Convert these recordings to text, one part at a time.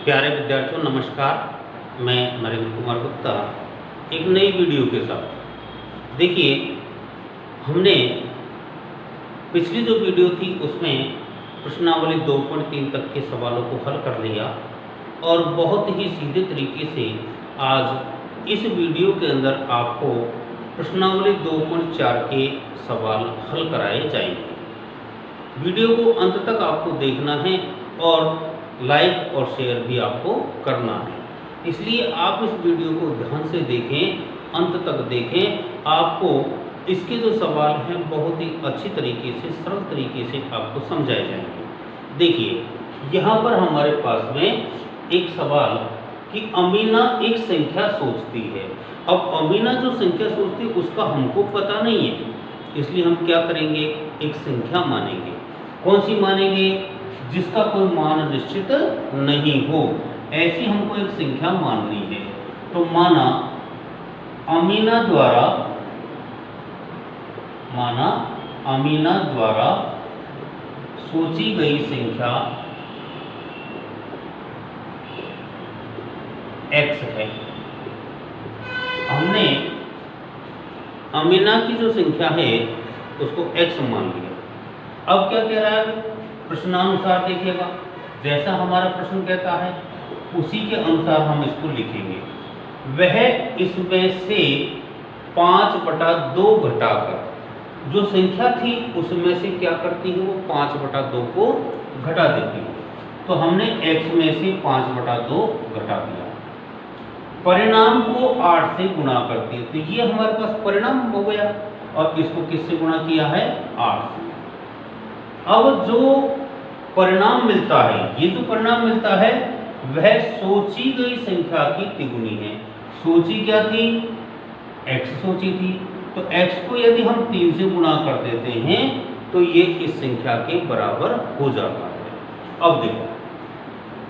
प्यारे विद्यार्थियों नमस्कार। मैं नरेंद्र कुमार गुप्ता एक नई वीडियो के साथ। देखिए, हमने पिछली जो वीडियो थी उसमें प्रश्नावली 2.3 तक के सवालों को हल कर लिया और बहुत ही सीधे तरीके से आज इस वीडियो के अंदर आपको प्रश्नावली 2.4 के सवाल हल कराए जाएंगे। वीडियो को अंत तक आपको देखना है और लाइक और शेयर भी आपको करना है, इसलिए आप इस वीडियो को ध्यान से देखें, अंत तक देखें। आपको इसके जो सवाल हैं बहुत ही अच्छी तरीके से, सरल तरीके से आपको समझाए जाएंगे। देखिए, यहाँ पर हमारे पास में एक सवाल कि अमीना एक संख्या सोचती है। अब अमीना जो संख्या सोचती है उसका हमको पता नहीं है, इसलिए हम क्या करेंगे, एक संख्या मानेंगे। कौन सी मानेंगे? जिसका कोई मान निश्चित नहीं हो, ऐसी हमको एक संख्या माननी है। तो माना अमीना द्वारा सोची गई संख्या x है। हमने अमीना की जो संख्या है उसको x मान लिया। अब क्या कह रहा है? प्रश्नानुसार देखिएगा, जैसा हमारा प्रश्न कहता है उसी के अनुसार हम इसको लिखेंगे। वह इसमें से 5/2 घटाकर जो संख्या थी उसमें से क्या करती है, वो 5/2 को घटा देती है। तो हमने x में से 5/2 घटा दिया। परिणाम को 8 से गुणा करती है, तो ये हमारे पास परिणाम हो गया और इसको किससे गुणा किया है? 8 से। अब जो परिणाम मिलता है, ये जो परिणाम मिलता है वह सोची गई संख्या की तिगुनी है। सोची क्या थी? x सोची थी। तो x को यदि हम 3 से गुणा कर देते हैं तो ये इस संख्या के बराबर हो जाता है। अब देखो,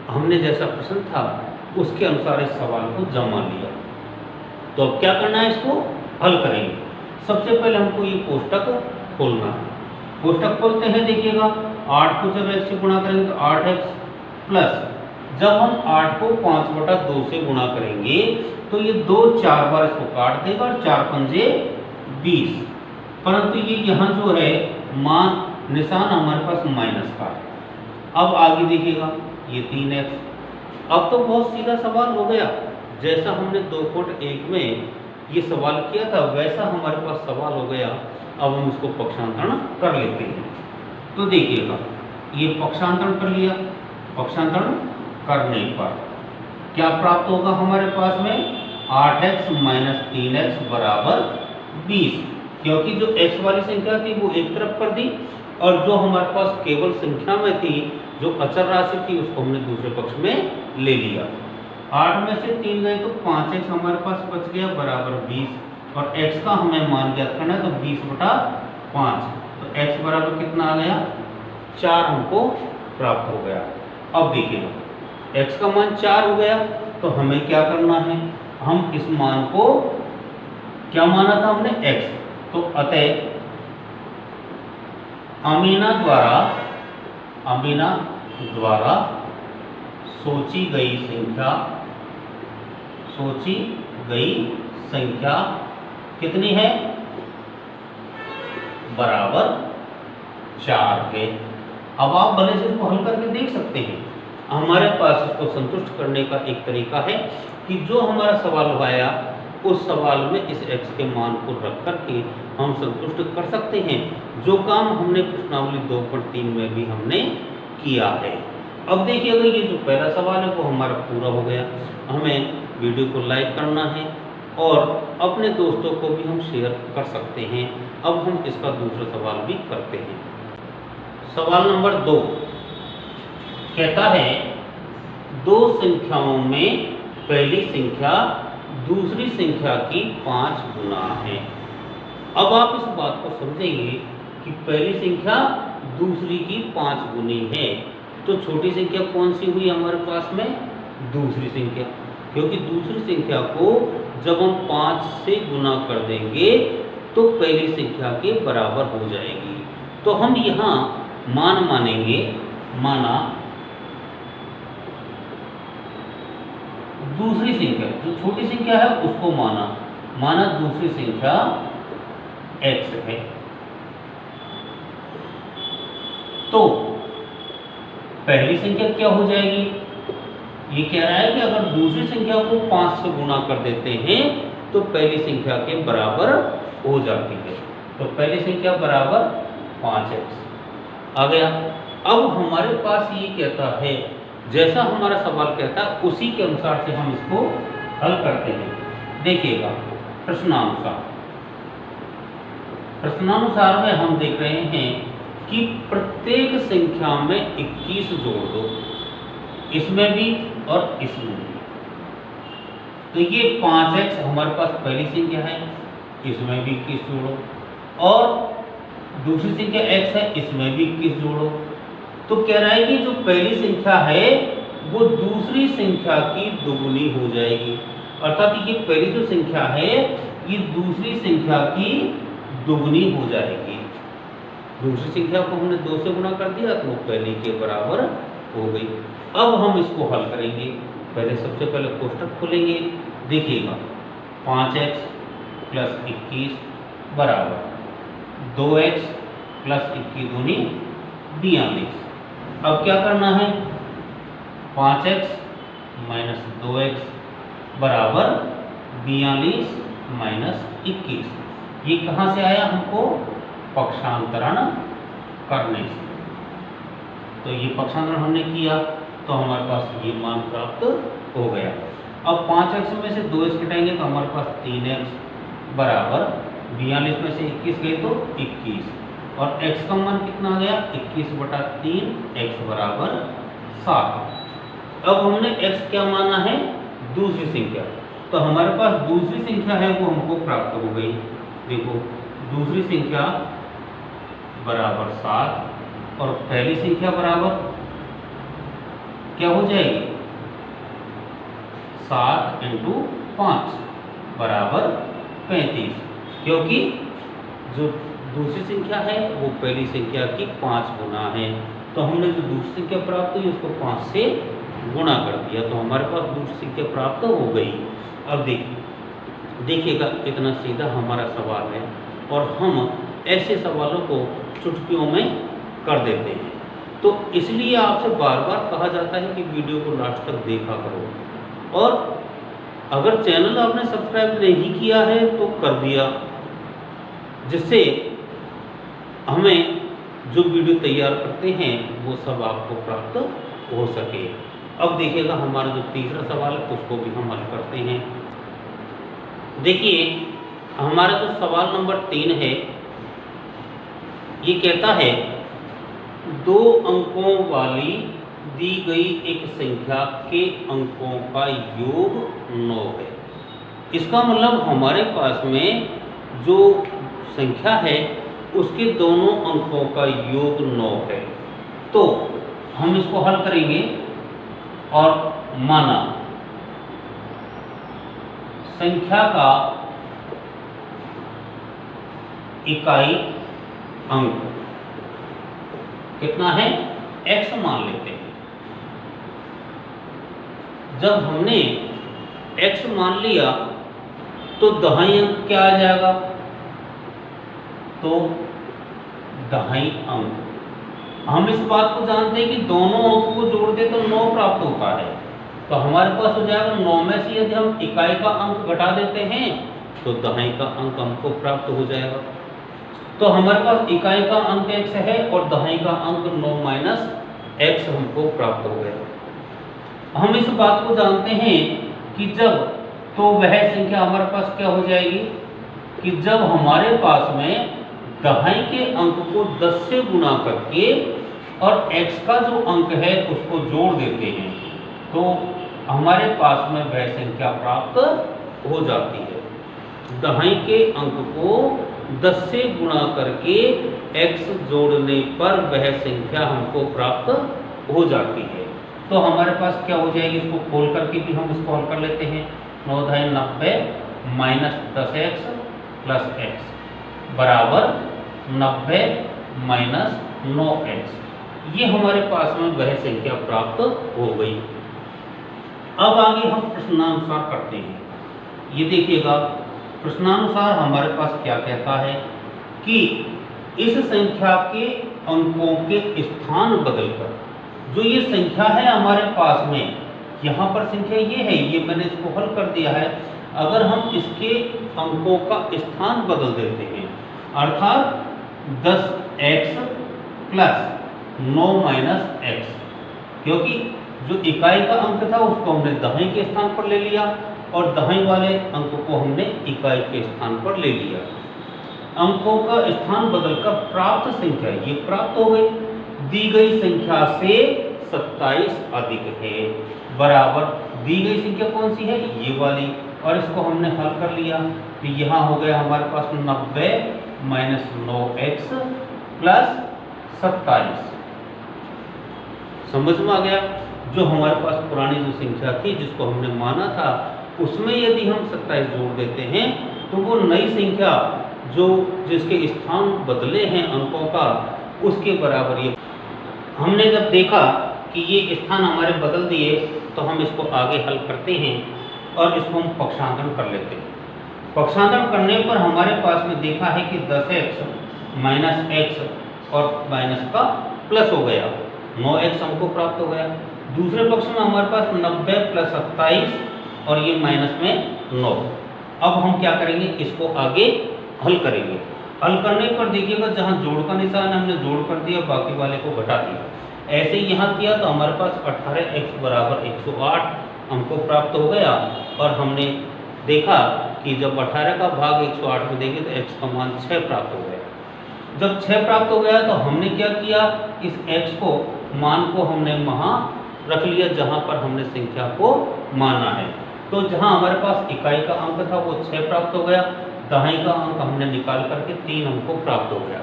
हमने जैसा प्रश्न था उसके अनुसार इस सवाल को जमा लिया। तो अब क्या करना है, इसको हल करेंगे। सबसे पहले हमको ये कोष्टक खोलना है। कोष्टक खोलते हैं, देखिएगा 8 को जब x से गुणा करेंगे तो 8x प्लस, जब हम 8 को 5/2 से गुणा करेंगे तो ये 2 4 बार इसको काट देगा और 4 पंजे 20। परंतु ये यहाँ जो है मान निशान हमारे पास माइनस का है। अब आगे देखिएगा ये 3x। अब तो बहुत सीधा सवाल हो गया, जैसा हमने 2.1 में ये सवाल किया था वैसा हमारे पास सवाल हो गया। अब हम इसको पक्षांतरण कर लेते हैं। तो देखिएगा, ये पक्षांतरण कर लिया। पक्षांतरण करने पर क्या प्राप्त होगा हमारे पास में? 8x - 3x बराबर 20, क्योंकि जो x वाली संख्या थी वो एक तरफ कर दी और जो हमारे पास केवल संख्या में थी, जो अचर राशि थी, उसको हमने दूसरे पक्ष में ले लिया। 8 में से 3 गए तो 5x हमारे पास बच गया बराबर 20 और x का हमें मान ज्ञात करना है, तो 20/5। तो x बराबर कितना आ गया? 4 हमको प्राप्त हो गया। अब देखिएगा, x का मान 4 हो गया तो हमें क्या करना है, हम इस मान को क्या माना था हमने? x। तो अतः अमीना द्वारा सोची गई संख्या कितनी है? बराबर 4 है। अब आप भले से इसको हल करके देख सकते हैं। हमारे पास इसको संतुष्ट करने का एक तरीका है कि जो हमारा सवाल आया उस सवाल में इस x के मान को रख करके हम संतुष्ट कर सकते हैं, जो काम हमने प्रश्नावली 2.3 में भी हमने किया है। अब देखिएगा, ये जो पहला सवाल है वो हमारा पूरा हो गया। हमें वीडियो को लाइक करना है और अपने दोस्तों को भी हम शेयर कर सकते हैं। अब हम इसका दूसरा सवाल भी करते हैं। सवाल नंबर 2 कहता है, 2 संख्याओं में पहली संख्या दूसरी संख्या की 5 गुना है। अब आप इस बात को समझेंगे कि पहली संख्या दूसरी की 5 गुनी है, तो छोटी संख्या कौन सी हुई हमारे पास में? दूसरी संख्या, क्योंकि दूसरी संख्या को जब हम 5 से गुना कर देंगे तो पहली संख्या के बराबर हो जाएगी। तो हम यहाँ मान मानेंगे, माना दूसरी संख्या, जो छोटी संख्या है उसको माना दूसरी संख्या x है। तो पहली संख्या क्या हो जाएगी? ये कह रहा है कि अगर दूसरी संख्या को 5 से गुणा कर देते हैं तो पहली संख्या के बराबर हो जाती है। तो पहली संख्या बराबर 5x आ गया। अब हमारे पास ये कहता है, जैसा हमारा सवाल कहता है उसी के अनुसार से हम इसको हल करते हैं। देखिएगा प्रश्नानुसार में हम देख रहे हैं कि प्रत्येक संख्या में 21 जोड़ दो, इसमें भी और इसमें भी। तो ये 5x हमारे पास पहली संख्या है, इसमें भी 21 जोड़ो, और दूसरी संख्या x है, इसमें भी 21 जोड़ो। तो कह रहा है कि जो पहली संख्या है वो दूसरी संख्या की दुगुनी हो जाएगी, अर्थात ये पहली जो संख्या है ये दूसरी संख्या की दुगुनी हो जाएगी। दूसरी संख्या को हमने 2 से गुणा कर दिया तो पहली के बराबर हो गई। अब हम इसको हल करेंगे। पहले सबसे पहले कोष्टक खोलेंगे। देखिएगा 5x प्लस 21 बराबर 2x प्लस 21 दूनी 42। अब क्या करना है? 5x माइनस 2x बराबर 42 माइनस 21। ये कहाँ से आया? हमको पक्षांतरण करने से। तो ये पक्षांतरण हमने किया तो हमारे पास ये मान प्राप्त हो गया। अब 5x में से 2x घटाएंगे तो हमारे पास 3x बराबर 42 में से 21 गए तो 21, और x का मान कितना आ गया? 21/3, x बराबर 7। अब हमने x क्या माना है? दूसरी संख्या। तो हमारे पास दूसरी संख्या है वो हमको प्राप्त हो गई। देखो दूसरी संख्या बराबर 7 और पहली संख्या बराबर क्या हो जाएगी? 7 × 5 बराबर 35, क्योंकि जो दूसरी संख्या है वो पहली संख्या की 5 गुना है। तो हमने जो दूसरी संख्या प्राप्त हुई उसको 5 से गुणा कर दिया, तो हमारे पास दूसरी संख्या प्राप्त हो गई। अब देखिएगा इतना सीधा हमारा सवाल है, और हम ऐसे सवालों को चुटकियों में कर देते हैं। तो इसलिए आपसे बार बार कहा जाता है कि वीडियो को लास्ट तक देखा करो, और अगर चैनल आपने सब्सक्राइब नहीं किया है तो कर दिया, जिससे हमें जो वीडियो तैयार करते हैं वो सब आपको प्राप्त हो सके। अब देखिएगा हमारा जो तीसरा सवाल है उसको भी हम हल करते हैं। देखिए हमारा जो सवाल नंबर 3 है ये कहता है 2 अंकों वाली दी गई एक संख्या के अंकों का योग 9 है। इसका मतलब हमारे पास में जो संख्या है उसके दोनों अंकों का योग 9 है। तो हम इसको हल करेंगे, और माना संख्या का इकाई अंक कितना है? x मान लेते हैं। जब हमने x मान लिया तो दहाई अंक क्या आ जाएगा? तो दहाई अंक, हम इस बात को जानते हैं कि दोनों अंक को जोड़ दे तो 9 प्राप्त होता है। तो हमारे पास हो जाएगा 9 में से यदि हम इकाई का अंक घटा देते हैं तो दहाई का अंक हमको प्राप्त हो जाएगा। तो हमारे पास इकाई का अंक x है और दहाई का अंक 9 माइनस x हमको प्राप्त हो गया। हम इस बात को जानते हैं कि जब, तो वह संख्या हमारे पास क्या हो जाएगी कि जब हमारे पास में दहाई के अंक को 10 से गुणा करके और x का जो अंक है उसको जोड़ देते हैं तो हमारे पास में वह संख्या प्राप्त हो जाती है। दहाई के अंक को 10 से गुणा करके x जोड़ने पर वह संख्या हमको प्राप्त हो जाती है। तो हमारे पास क्या हो जाएगी? इसको खोल करके भी हम इसको हल कर लेते हैं। 9 दहाई 90 माइनस 10x प्लस x बराबर 90 माइनस 9x। ये हमारे पास में वह संख्या प्राप्त हो गई। अब आगे हम प्रश्नानुसार करते हैं। ये देखिएगा, प्रश्नानुसार हमारे पास क्या कहता है कि इस संख्या के अंकों के स्थान बदलकर, जो ये संख्या है हमारे पास में, यहाँ पर संख्या ये है, ये मैंने इसको हल कर दिया है। अगर हम इसके अंकों का स्थान बदल देते हैं, अर्थात 10x प्लस 9 माइनस x, क्योंकि जो इकाई का अंक था उसको हमने दहाई के स्थान पर ले लिया और दहाई वाले अंक को हमने इकाई के स्थान पर ले लिया। अंकों का स्थान बदलकर प्राप्त संख्या ये प्राप्त हो गई, दी गई संख्या से 27 अधिक है, बराबर दी गई संख्या कौन सी है, ये वाली, और इसको हमने हल कर लिया। तो यहाँ हो गया हमारे पास 90 माइनस 9x प्लस 27। समझ में आ गया? जो हमारे पास पुरानी जो संख्या थी जिसको हमने माना था, उसमें यदि हम 27 जोड़ देते हैं तो वो नई संख्या जो जिसके स्थान बदले हैं अंकों का, उसके बराबर ये। हमने जब देखा कि ये स्थान हमारे बदल दिए तो हम इसको आगे हल करते हैं और इसको हम पक्षांतरण कर लेते हैं। पक्षांतरण करने पर हमारे पास में देखा है कि 10x माइनस x और माइनस का प्लस हो गया, 9x हमको प्राप्त हो गया। दूसरे पक्ष में हमारे पास 90 प्लस 27 और ये माइनस में 9। अब हम क्या करेंगे, इसको आगे हल करेंगे। हल करने पर देखिएगा जहाँ जोड़ का निशान है हमने जोड़ कर दिया, बाकी वाले को घटा दिया। ऐसे ही यहाँ किया तो हमारे पास 18x बराबर 108 हमको प्राप्त हो गया। और हमने देखा कि जब 18 का भाग 108 में देंगे तो x का मान 6 प्राप्त हो गया। जब 6 प्राप्त हो गया तो हमने क्या किया, इस x को मान को हमने वहाँ रख लिया जहाँ पर हमने संख्या को माना है। तो जहाँ हमारे पास इकाई का अंक था वो 6 प्राप्त हो गया, दहाई का अंक हमने निकाल करके 3 हमको प्राप्त हो गया।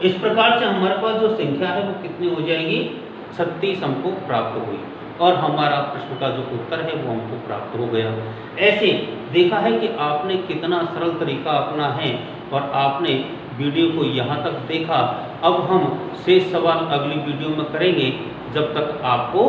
इस प्रकार से हमारे पास जो संख्या है वो कितनी हो जाएगी, 36 हमको प्राप्त हुई और हमारा प्रश्न का जो उत्तर है वो हमको प्राप्त हो गया। ऐसे देखा है कि आपने कितना सरल तरीका अपना है और आपने वीडियो को यहाँ तक देखा। अब हम शेष सवाल अगली वीडियो में करेंगे, जब तक आपको